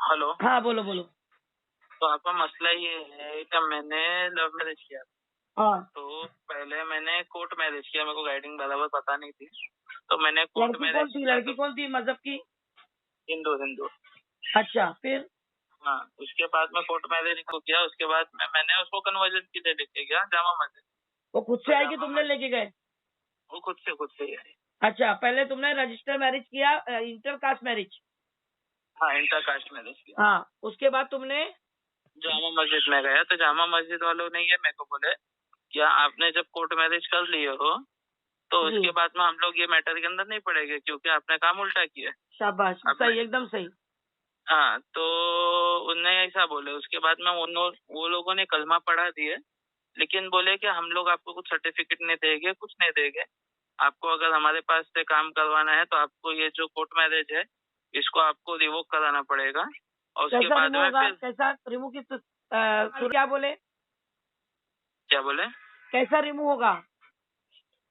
Hello. हाँ बोलो बोलो। तो आपका मसला ये है कि मैंने लव मैरिज किया। हाँ। तो पहले मैंने कोर्ट मैरिज किया, मेरे को गाइडिंग बराबर पता नहीं थी, तो मैंने कोर्ट लड़की कौन मैरिज थी? किया। लड़की तो कौन थी मजहब की? हिंदू हिंदू। अच्छा फिर? हाँ, उसके बाद मैं कोर्ट मैरिज को किया। उसके बाद मैंने उसको कन्वर्जन के लिए लेके गया जामा मस्जिद। वो खुद तो से आई कि जामा तुमने मस्जिद लेके गए? वो खुद से ही है। अच्छा पहले तुमने रजिस्टर मैरिज किया, इंटर कास्ट मैरिज। हाँ, इंटर कास्ट मैरिज किया। हाँ उसके बाद तुमने? जामा मस्जिद में गया तो जामा मस्जिद वालों ने ये मेरे को बोले क्या आपने जब कोर्ट मैरिज कर लिए हो तो जी उसके बाद में हम लोग ये मैटर के अंदर नहीं पड़ेंगे, क्योंकि आपने काम उल्टा किया है। शाबाश, आपने सही, एकदम सही। हाँ, तो उनने ऐसा बोले। उसके बाद में वो लोगों ने कलमा पढ़ा दिए, लेकिन बोले कि हम लोग आपको कुछ सर्टिफिकेट नहीं देंगे, कुछ नहीं देंगे। आपको अगर हमारे पास से काम करवाना है तो आपको ये जो कोर्ट मैरिज है इसको आपको रिवोक कराना पड़ेगा। और उसके कैसा बाद रिमूव में होगा? फिर कैसा रिमूव की क्या बोले? क्या बोले, कैसा रिमूव होगा?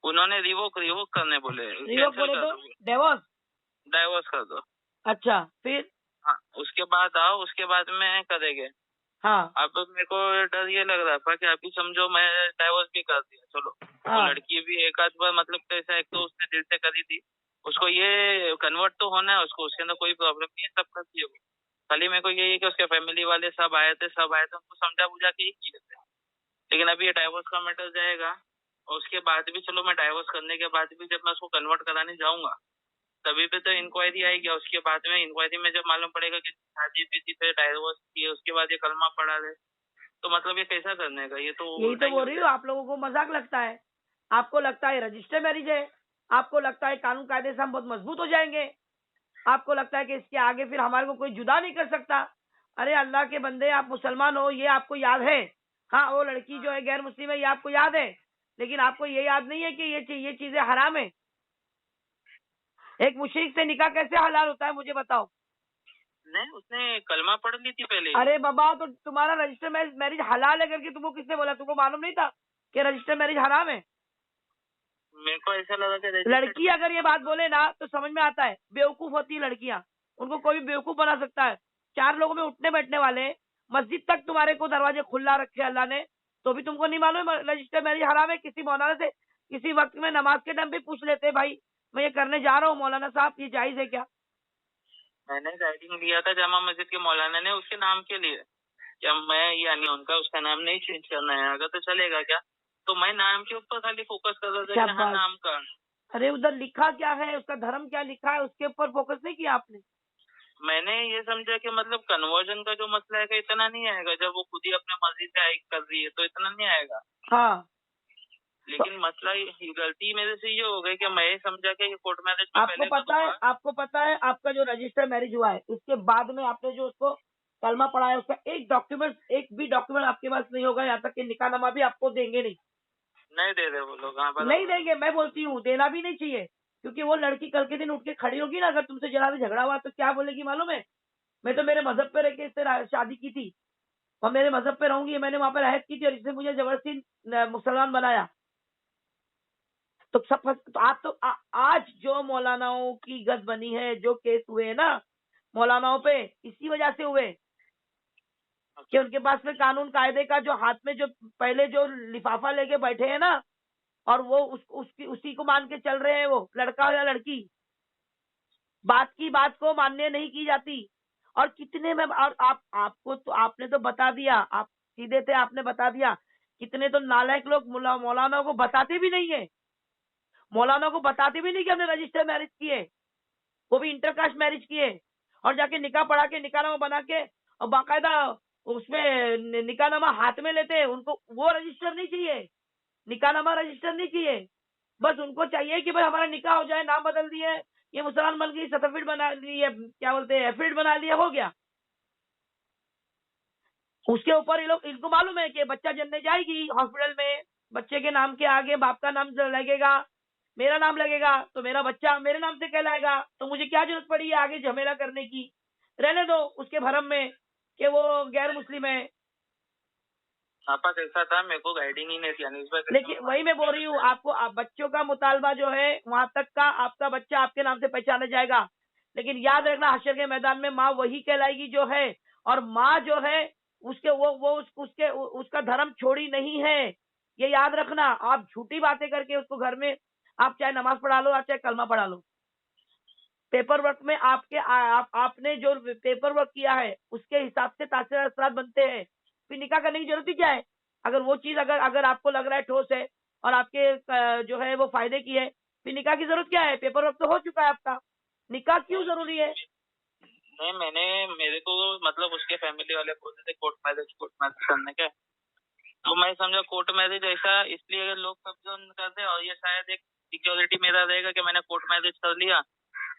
उन्होंने रिवोक करने बोले, रिवोक कैंसिल बोले कर तो? दो, डिवोर्स? डाइवोर्स कर दो। अच्छा फिर? हाँ, उसके बाद आओ, उसके बाद में करेंगे। हाँ अब मेरे को डर ये लग रहा था कि अभी समझो मैं डाइवोर्स भी कर दिया, चलो वो हाँ। लड़की भी एक आध बार मतलब कैसा, एक तो उसने दिल से करी थी, उसको ये कन्वर्ट तो होना है, उसको उसके अंदर कोई प्रॉब्लम नहीं है, सब करती है वो। खाली मेरे को यही है कि उसके फैमिली वाले सब आए थे उनको समझा बुझा के ही किए थे। लेकिन अभी ये डाइवोर्स का मैटर जाएगा, और उसके बाद भी चलो, मैं डाइवोर्स करने के बाद भी जब मैं उसको कन्वर्ट कराने जाऊंगा तभी पे तो इंक्वायरी आएगी। और उसके बाद में इंक्वायरी में जब मालूम पड़ेगा कि शादी बीती थे, डाइवोर्स किए, उसके बाद ये कलमा पड़ा है, तो मतलब ये कैसा करने का, ये तो यही उल्टा तो ही बोल हो रही हूँ, जाए। आप लोगों को मजाक लगता है। आपको लगता है रजिस्टर मैरिज है, आपको लगता है कानून कायदे से हम बहुत मजबूत हो जाएंगे, आपको लगता है कि इसके आगे फिर हमारे को कोई जुदा नहीं कर सकता। अरे अल्लाह के बंदे, आप मुसलमान हो, ये आपको याद है। हाँ वो लड़की जो है गैर मुस्लिम है, ये आपको याद है, लेकिन आपको ये याद नहीं है कि ये चीजें हराम है। एक मुशरिक से निकाह कैसे हलाल होता है मुझे बताओ? नहीं, उसने कलमा पढ़ ली थी पहले ही। अरे बाबा, तो तुम्हारा रजिस्टर मैरिज हलाल है करके तुमको किसने बोला? तुमको मालूम नहीं था कि रजिस्टर मैरिज हराम है? मेरे को ऐसा लगा कि रजिस्टर्ड लड़की अगर ये बात बोले ना तो समझ में आता है, बेवकूफ होती है लड़कियां, उनको कोई भी बेवकूफ बना सकता है। चार लोगों में उठने बैठने वाले, मस्जिद तक तुम्हारे को दरवाजे खुला रखे अल्लाह ने, तो भी तुमको नहीं मालूम रजिस्टर मैरिज हराम है? किसी मौलाना से किसी वक्त में नमाज के टाइम पे पूछ लेते, भाई मैं ये करने जा रहा हूँ मौलाना साहब, ये जायज है क्या? मैंने गाइडिंग दिया था जामा मस्जिद के मौलाना ने उसके नाम के लिए, क्या मैं यानी उनका उसका नाम नहीं चेंज करना है, अगर तो चलेगा क्या? तो मैं नाम के ऊपर खाली फोकस कर रहा था कि हाँ शाबाश। नाम का। अरे उधर लिखा क्या है, उसका धर्म क्या लिखा है, उसके ऊपर फोकस नहीं किया आपने? मैंने ये समझा कि मतलब कन्वर्जन का जो मसला है इतना नहीं आएगा, जब वो खुद ही अपने मर्जी से कर रही है तो इतना नहीं आएगा। हाँ तो लेकिन मसला गलती मेरे से ये हो गई कि मैं ये समझा कि ये कोर्ट मैरिज में आपको पहले पता है, करूंगा। आपको पता है आपका जो रजिस्टर मैरिज हुआ है उसके बाद में आपने जो उसको कलमा पढ़ा है, उसका एक डॉक्यूमेंट, एक भी डॉक्यूमेंट आपके पास नहीं होगा, यहाँ तक कि निकाहनामा भी आपको देंगे नहीं। नहीं दे रहे वो लोग, हाँ नहीं बराबर। देंगे, मैं बोलती हूँ देना भी नहीं चाहिए। क्योंकि वो लड़की कल के दिन उठ के खड़ी होगी ना, अगर तुमसे जरा भी झगड़ा हुआ तो क्या बोलेगी मालूम है? मैं तो मेरे मजहब पे रह के इससे शादी की थी और मेरे मजहब पे रहूंगी, मैंने वहां पर रहत की थी और इसने मुझे जबरदस्ती मुसलमान बनाया। तो तो आप तो आज जो मौलानाओं की गद बनी है, जो केस हुए हैं ना मौलानाओं पे, इसी वजह से हुए कि उनके पास में कानून कायदे का जो हाथ में जो पहले जो लिफाफा लेके बैठे हैं ना, और वो उसी को मान के चल रहे हैं, वो लड़का हो या लड़की, बात की बात को मान्य नहीं की जाती। और कितने में, और आपको तो आपने तो बता दिया, आप सीधे थे, आपने बता दिया। कितने तो नालायक लोग मौलाना को बताते भी नहीं है, मौलाना को बताते भी नहीं कि हमने रजिस्टर मैरिज किए, वो भी इंटरकास्ट मैरिज किए, और जाके निकाह पढ़ा के निकाहनामा बना के और बाकायदा उसमें निकाहनामा हाथ में लेते हैं। उनको वो रजिस्टर नहीं चाहिए, निकाहनामा रजिस्टर नहीं चाहिए, बस उनको चाहिए कि भाई हमारा निकाह हो जाए, नाम बदल दिए, ये मुसलमान बन गई, सर्टिफिकेट बना लिए, क्या बोलते हैं, एफिडेविट बना लिया, हो गया। उसके ऊपर ये लोग, इनको मालूम है कि बच्चा जन्मने जाएगी हॉस्पिटल में, बच्चे के नाम के आगे बाप का नाम लगेगा, मेरा नाम लगेगा, तो मेरा बच्चा मेरे नाम से कहलाएगा, तो मुझे क्या जरूरत पड़ी है आगे झमेला करने की? रहने दो उसके भरम में कि वो गैर मुस्लिम है। आपा कैसा था, मेरे को गाइडिंग ही नहीं थी यानी इस बार। लेकिन वही मैं बोल रही हूँ आपको, बच्चों का मुतालबा जो है वहां तक का, आपका बच्चा आपके नाम से पहचाना जाएगा। लेकिन याद रखना हशर के मैदान में माँ वही कहलाएगी जो है, और माँ जो है उसके उसका धर्म छोड़ी नहीं है। ये याद रखना। आप झूठी बातें करके उसको घर में आप चाहे नमाज पढ़ा लो, चाहे कलमा पढ़ा लो, पेपर वर्क में आपने जो पेपर वर्क किया है उसके हिसाब से तासीर असरात बनते हैं। फिर निकाह करने की जरूरत ही क्या है? अगर वो चीज अगर आपको लग रहा है ठोस है और आपके जो है वो फायदे की है, फिर निकाह की जरूरत क्या है? पेपर वर्क तो हो चुका है आपका, निकाह क्यों जरूरी है? नहीं, मेरे को मतलब उसके फैमिली वाले बोलते थे कोर्ट मैरिज करने के, तो मैं समझा कोर्ट मैरिज ऐसा इसलिए लोग सब करते हैं, और ये शायद एक सिक्योरिटी मेरा रहेगा कि मैंने कोर्ट मैरिज कर लिया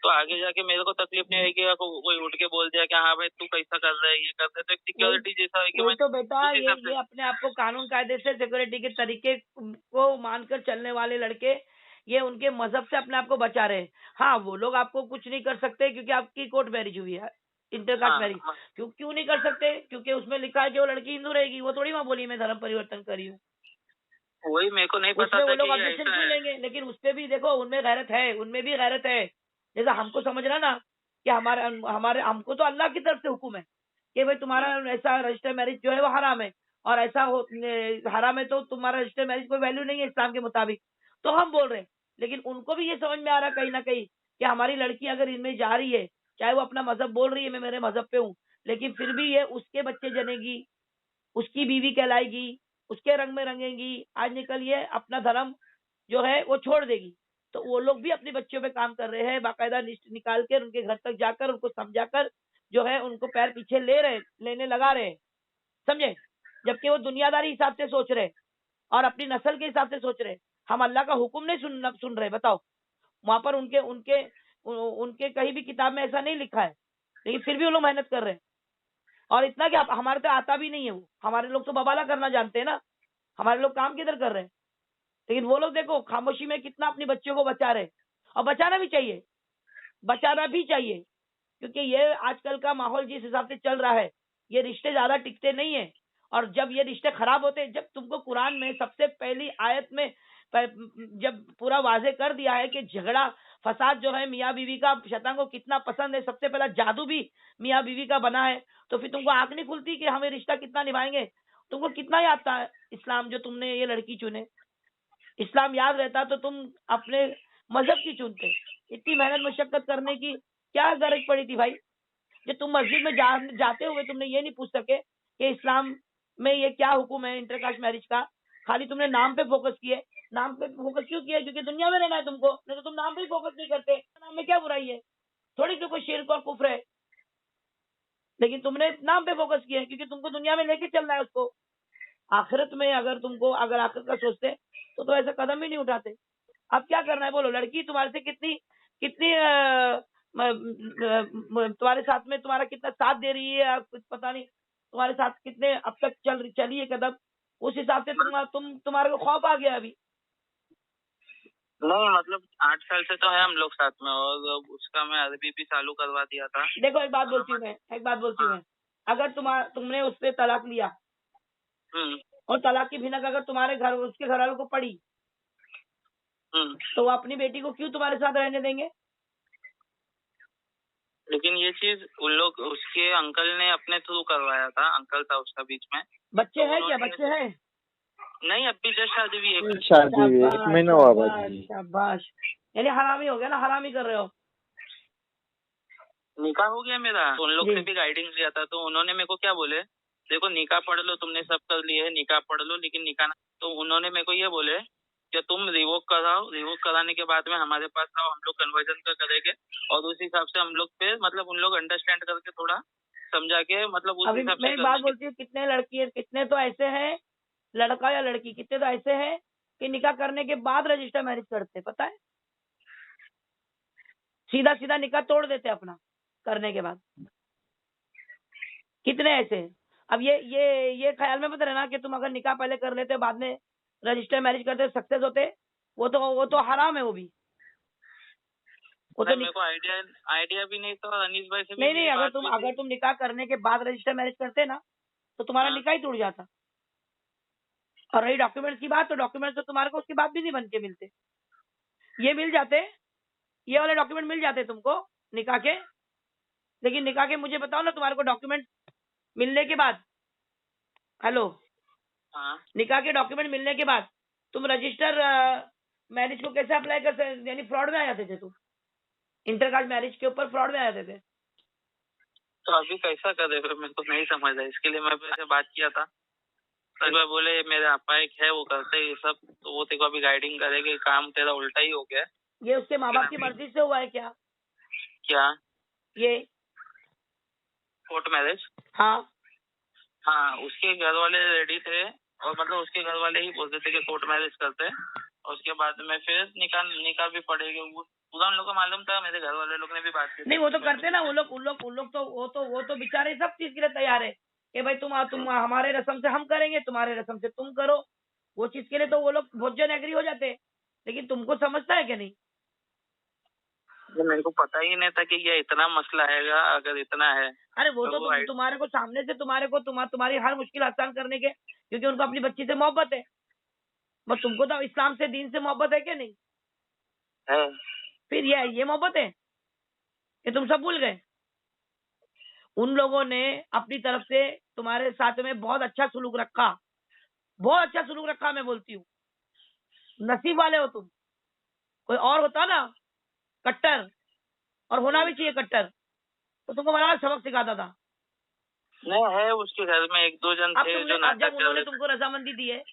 तो आगे जाके मेरे को तकलीफ नहीं होगी, कोई उठ के बोल दिया कि हाँ भाई तू कैसा कर रहा है, ये कर रहा है, तो एक सिक्योरिटी जैसा है कि मैं तो बेटा ये अपने आप को कानून कायदे से सिक्योरिटी के तरीके को मानकर चलने वाले लड़के ये उनके मजहब से अपने आप को बचा रहे हैं। हाँ, वो लोग आपको कुछ नहीं कर सकते क्योंकि आपकी कोर्ट मैरिज हुई है, इंटरकास्ट मैरिज। क्यों नहीं कर सकते? क्योंकि उसमें लिखा है कि वो लड़की हिंदू रहेगी। वो थोड़ी वहाँ बोली मैं धर्म परिवर्तन करी हूँ, वही मेरे को नहीं पता था वो लोग कि ऑब्जेक्शन ऐसा क्यों है। लेंगे? लेकिन उसपे भी देखो, उनमें गैरत है, उनमें भी गैरत है। जैसा हमको समझना ना कि हमारे हमारे हमको तो अल्लाह की तरफ से हुक्म है कि भाई तुम्हारा ऐसा रजिस्टर मैरिज जो है वो हराम है, और ऐसा हराम है तो तुम्हारा रजिस्टर मैरिज कोई वैल्यू नहीं है इस्लाम के मुताबिक। तो हम बोल रहे हैं, लेकिन उनको भी ये समझ में आ रहा कहीं ना कहीं कि हमारी लड़की अगर इनमें जा रही है, चाहे वो अपना मजहब बोल रही है मैं मेरे मजहब पे हूँ, लेकिन फिर भी ये उसके बच्चे जनेगी, उसकी बीवी कहलाएगी, उसके रंग में रंगेगी, आज निकल ये अपना धर्म जो है वो छोड़ देगी। तो वो लोग भी अपने बच्चों पे काम कर रहे हैं, बाकायदा लिस्ट निकाल कर उनके घर तक जाकर उनको समझाकर जो है उनको पैर पीछे लेने लगा रहे हैं, समझे? जबकि वो दुनियादारी हिसाब से सोच रहे और अपनी नस्ल के हिसाब से सोच रहे। हम अल्लाह का हुक्म नहीं सुन रहे। बताओ, वहां पर उनके उनके उनके कहीं भी किताब में ऐसा नहीं लिखा है, लेकिन फिर भी वो लोग मेहनत कर रहे हैं। और इतना कि हमारे तो आता भी नहीं है वो, हमारे लोग तो बबाला करना जानते हैं ना, हमारे लोग काम किधर कर रहे हैं। लेकिन वो लोग देखो खामोशी में कितना अपने बच्चों को बचा रहे, और बचाना भी चाहिए, क्योंकि ये आजकल का माहौल जिस हिसाब से चल रहा है, ये रिश्ते ज्यादा टिकते नहीं है। और जब ये रिश्ते खराब होते हैं, जब तुमको कुरान में सबसे पहली आयत में जब पूरा वाजे कर दिया है कि झगड़ा फसाद जो है मियाँ बीवी का शैतान को कितना पसंद है, सबसे पहला जादू भी मियाँ बीवी का बना है, तो फिर तुमको आंख नहीं खुलती कि हमें रिश्ता कितना निभाएंगे? तुमको कितना याद था इस्लाम जो तुमने ये लड़की चुने? इस्लाम याद रहता तो तुम अपने मजहब की चुनते। इतनी मेहनत मशक्कत करने की क्या गरज पड़ी थी भाई? जो तुम मस्जिद में जाते हुए तुमने ये नहीं पूछ सके कि इस्लाम में ये क्या हुक्म है इंटरकास्ट मैरिज का? खाली तुमने नाम पे फोकस किए। नाम पे फोकस क्यों किया? क्योंकि दुनिया में रहना है तुमको, नहीं तो तुम नाम पे ही फोकस नहीं करते। नाम में क्या बुराई है? थोड़ी तो कोई शिर्क और कुफ्र है, लेकिन तुमने नाम पे फोकस किया है क्योंकि तुमको दुनिया में लेके चलना है उसको। आखिरत में अगर आखिरत का सोचते तो ऐसा कदम ही नहीं उठाते। अब क्या करना है बोलो? लड़की तुम्हारे से कितनी कितनी तुम्हारे साथ में तुम्हारा कितना साथ दे रही है, कुछ पता नहीं तुम्हारे साथ कितने अब तक चली है कदम, उस हिसाब से तुम्हारे को खौफ आ गया अभी। नहीं मतलब 8 साल से तो है हम लोग साथ में, और उसका मैं अरबी भी चालू करवा दिया था। देखो एक बात बोलती हूँ मैं, अगर तुमने उससे तलाक लिया और तलाक की भिनक अगर उसके घर वालों को पड़ी, तो वो अपनी बेटी को क्यों तुम्हारे साथ रहने देंगे? लेकिन ये चीज उन लोग उसके अंकल ने अपने थ्रू करवाया था, अंकल था उसका बीच में। बच्चे हैं क्या? बच्चे हैं? नहीं, अभी जस्ट शादी हुई है। शादी हुई है, 1 महीना हुआ भाई। शाबाश, यानी हरामी हो गया ना, हरामी कर रहे हो। निकाह हो गया मेरा, उन लोग से भी गाइडिंग लिया था, तो उन्होंने मेरे को क्या बोले, देखो निकाह पढ़ लो, तुमने सब कर लिए है, निकाह पढ़ लो, लेकिन निकाह तो उन्होंने मेरे को ये बोले कि तुम रिवोक कराओ, रिवोक कराने के बाद में हमारे पास आओ, हम लोग कन्वर्जन का करेंगे, और उस हिसाब से हम लोग पे मतलब उन लोग अंडरस्टैंड करके थोड़ा समझा के मतलब उस हिसाब से। मैं बात बोलती हूँ, कितने तो ऐसे हैं, लड़का या लड़की, कितने तो ऐसे हैं कि निकाह करने के बाद रजिस्टर मैरिज करते, पता है? सीधा सीधा निकाह तोड़ देते अपना करने के बाद। कितने ऐसे हैं? अब ये ख्याल में मत रहना कि तुम अगर निकाह पहले कर लेते बाद में रजिस्टर मैरिज करते सक्सेस होते, वो तो हराम है वो भी। वो तो मेरे को आइडिया भी नहीं था, अनीस भाई से भी नहीं, अगर तुम निकाह करने के बाद रजिस्टर मैरिज करते ना, तो तुम्हारा निकाह ही टूट जाता। और रही डॉक्यूमेंट्स की बात, तो डॉक्यूमेंट्स तो तुम्हारे को उसके बाद भी नहीं बन के मिलते। ये मिल जाते, ये वाले डॉक्यूमेंट मिल जाते तुमको निकाह के, लेकिन निकाह के मुझे बताओ ना, तुम्हारे को डॉक्यूमेंट मिलने के बाद, हेलो, हाँ निकाह के डॉक्यूमेंट मिलने के बाद तुम रजिस्टर मैरिज को कैसे अप्लाई कर सकते, यानी फ्रॉड में आ जाते थे तुम, इंटरकास्ट मैरिज के ऊपर फ्रॉड में आ जाते थे। तो अभी कैसा करे फिर, मेरे को नहीं समझ आया, इसके लिए मैं से बात किया था। तो वह बोले मेरे आपा एक है वो करते ये सब, तो वो तेरे को अभी गाइडिंग करेगा, काम तेरा उल्टा ही हो गया। ये उसके माँ बाप की मर्जी से हुआ है क्या क्या ये? Court marriage? हाँ, हाँ उसके घर वाले रेडी थे, और मतलब उसके घर वाले ही बोलते थे कि कोर्ट मैरिज करते हैं, और उसके बाद में फिर निकाह भी पड़ेगा। वो पूरा उन लोगों को मालूम था, मेरे घर वाले लोग ने भी बात की। नहीं वो तो करते ना, उन लोग तो वो तो बेचारे सब चीज के लिए तैयार है कि भाई तुम हमारे रस्म से हम करेंगे, तुम्हारे रस्म से तुम करो, वो चीज के लिए तो वो लोग बहुत जन एग्री हो जाते हैं। लेकिन तुमको समझता है क्या नहीं? मेरे को पता ही नहीं था कि ये इतना मसला आएगा, अगर इतना है। अरे वो तो तो तुम्हारे को सामने से तुम्हारी हर मुश्किल आसान करने के, क्योंकि उनको अपनी बच्ची से मोहब्बत है। बस तुमको तो इस्लाम से, दीन से मोहब्बत है क्या नहीं? है। फिर ये मोहब्बत है कि तुम सब भूल गए? उन लोगों ने अपनी तरफ से तुम्हारे साथ में बहुत अच्छा सलूक रखा, बहुत अच्छा सलूक रखा। मैं बोलती हूँ नसीब वाले हो तुम। कोई और होता ना कट्टर, और होना भी चाहिए कट्टर, तो तुमको बड़ा सबक सिखाता था। नहीं है उसके घर में एक दो जन थे जो नाटक जब उन्होंने तुमको रजामंदी दी है,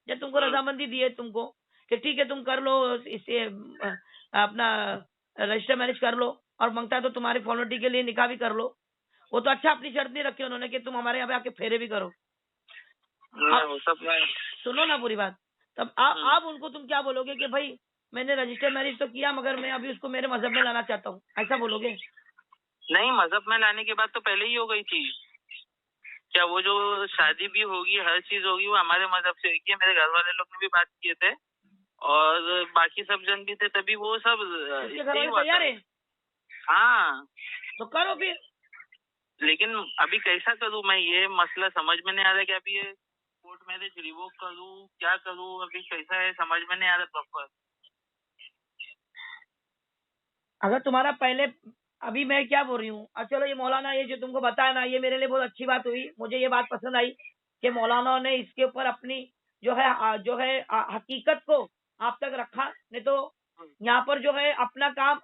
जब तुमको रजामंदी दी है तुमको कि ठीक है तुम कर लो इससे अपना रजिस्टर मैरिज कर लो, और मांगता है तो तुम्हारी फॉर्मेलिटी के लिए निकाह भी कर लो, वो तो अच्छा अपनी शर्त नहीं रखी उन्होंने कि तुम हमारे यहाँ पे आके फेरे भी करो। वो सब सुनो ना पूरी बात। तब आप उनको तुम क्या बोलोगे कि भाई मैंने रजिस्टर मैरिज तो किया, मगर मैं अभी उसको मेरे मजहब में लाना चाहता हूँ, ऐसा बोलोगे? नहीं, मजहब में लाने की बात तो पहले ही हो गई थी। क्या वो जो शादी भी होगी, हर चीज होगी, वो हमारे मजहब से होगी। मेरे घर वाले लोग ने भी बात किए थे, और बाकी सब जन भी थे, तभी वो सब घर वाले तैयार है। हाँ तो करो फिर। लेकिन अभी कैसा करूँ मैं, ये मसला समझ में नहीं आ रहा कि अभी ये कोर्ट मैरिज रिवोक करूँ, क्या करूँ, अभी कैसा है समझ में नहीं आ रहा प्रॉपर। अगर तुम्हारा पहले, अभी मैं क्या बोल रही हूँ, चलो ये मौलाना ये जो तुमको बताया ना, ये मेरे लिए बहुत अच्छी बात हुई, मुझे ये बात पसंद आई कि मौलाना ने इसके ऊपर अपनी जो है हकीकत को आप तक रखा। नहीं तो यहाँ पर जो है अपना काम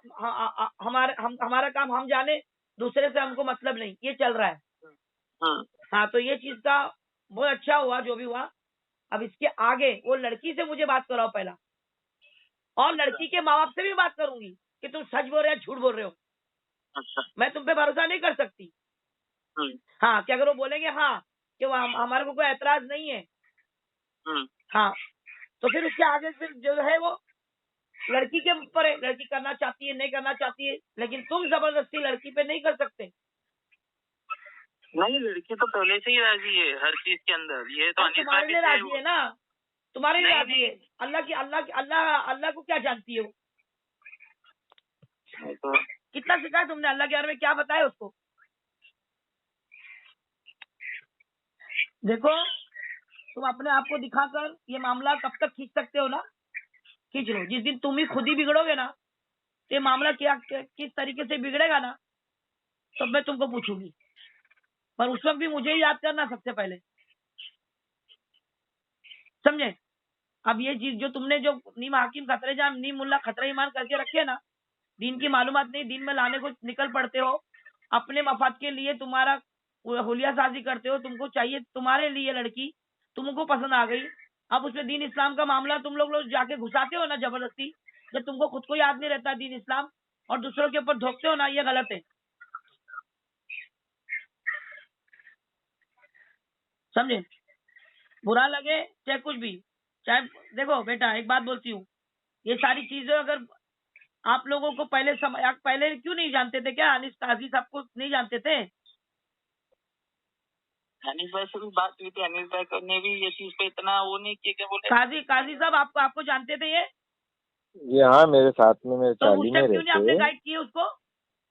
हमारा काम हम जाने, दूसरे से हमको मतलब नहीं, ये चल रहा है। हाँ तो ये चीज का बहुत अच्छा हुआ जो भी हुआ। अब इसके आगे वो लड़की से मुझे बात कराओ पहला, और लड़की के माँ बाप से भी बात करूंगी कि तुम सच बोल रहे हो झूठ बोल रहे हो। अच्छा। मैं तुम पे भरोसा नहीं कर सकती। हाँ कि अगर वो बोलेंगे हाँ कि वो हमारे को कोई एतराज नहीं है, हाँ, तो फिर उसके आगे फिर जो है वो लड़की के ऊपर है, लड़की करना चाहती है नहीं करना चाहती है, लेकिन तुम जबरदस्ती लड़की पे नहीं कर सकते। नहीं, लड़की तो पहले से ही राजी है हर चीज के अंदर, ये तो तुम्हारे लिए राजी है ना, तुम्हारे लिए राजी है। अल्लाह को क्या जानती हो? तो कितना सिखाया तुमने अल्लाह के बारे में, क्या बताया उसको? देखो तुम अपने आप को दिखाकर ये मामला कब तक खींच सकते हो ना, खींच लो। जिस दिन तुम ही खुद ही बिगड़ोगे ना, तो ये मामला किस तरीके से बिगड़ेगा ना, तब मैं तुमको पूछूंगी। पर उस वक्त भी मुझे ही याद करना सबसे पहले, समझे? अब ये चीज जो तुमने जो नीम हाकिम खतरे जाम नीम मुल्ला खतरे ईमान करके रखे ना, दीन की मालूमात नहीं, दीन में लाने को निकल पड़ते हो, अपने मफाद के लिए तुम्हारा हुलिया साजी करते हो। तुमको चाहिए तुम्हारे लिए लड़की, तुमको पसंद आ गई, अब उसमें दीन इस्लाम का मामला तुम लोग जाके घुसाते हो ना जबरदस्ती, जब तुमको खुद को याद नहीं रहता दीन इस्लाम, और दूसरों के ऊपर धोखते हो ना, ये गलत है, समझे? बुरा लगे चाहे कुछ भी, चाहे देखो बेटा एक बात बोलती हूँ, ये सारी चीजें अगर आप लोगों को पहले क्यों नहीं जानते थे क्या? अनिस काजी सबको नहीं जानते थे? अनिस भाई से भी बात हुई थी, अनिस भाई ने भी ये चीज पे इतना वो नहीं किया, क्या बोले काजी साहब आपको जानते थे ये हाँ मेरे साथ में मेरे तो चाली उस में टाइम क्यों नहीं आपने रहते। गाइड किए उसको?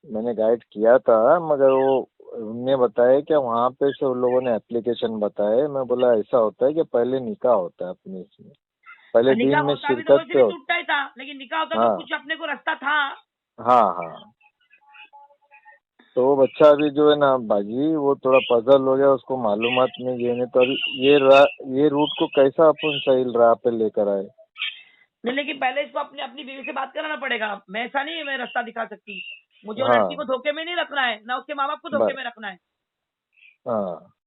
मैंने गाइड किया था, मगर वो उनने बताया कि वहाँ पे से उन लोगों ने एप्लीकेशन बताए। मैं बोला ऐसा होता है कि पहले निकाह होता है अपने इसमें, पहले निकाह दीन में होता भी तो शिरकत वैसे पे भी होता। टूटता ही था, लेकिन निकाह होता तो हाँ कुछ अपने को रास्ता था। हाँ हाँ तो वो बच्चा अभी जो है ना बाजी वो थोड़ा पजल हो गया, उसको मालूमात नहीं ये नहीं तो अभी ये रूट को कैसा अपन सही राह पे लेकर आए। नहीं, लेकिन पहले इसको अपनी अपनी बीवी से बात कराना पड़ेगा। मैं ऐसा नहीं है मैं रास्ता दिखा सकती। मुझे वो लड़की को हाँ धोखे में नहीं रखना है, ना उसके माँ बाप को धोखे बस में रखना है। हाँ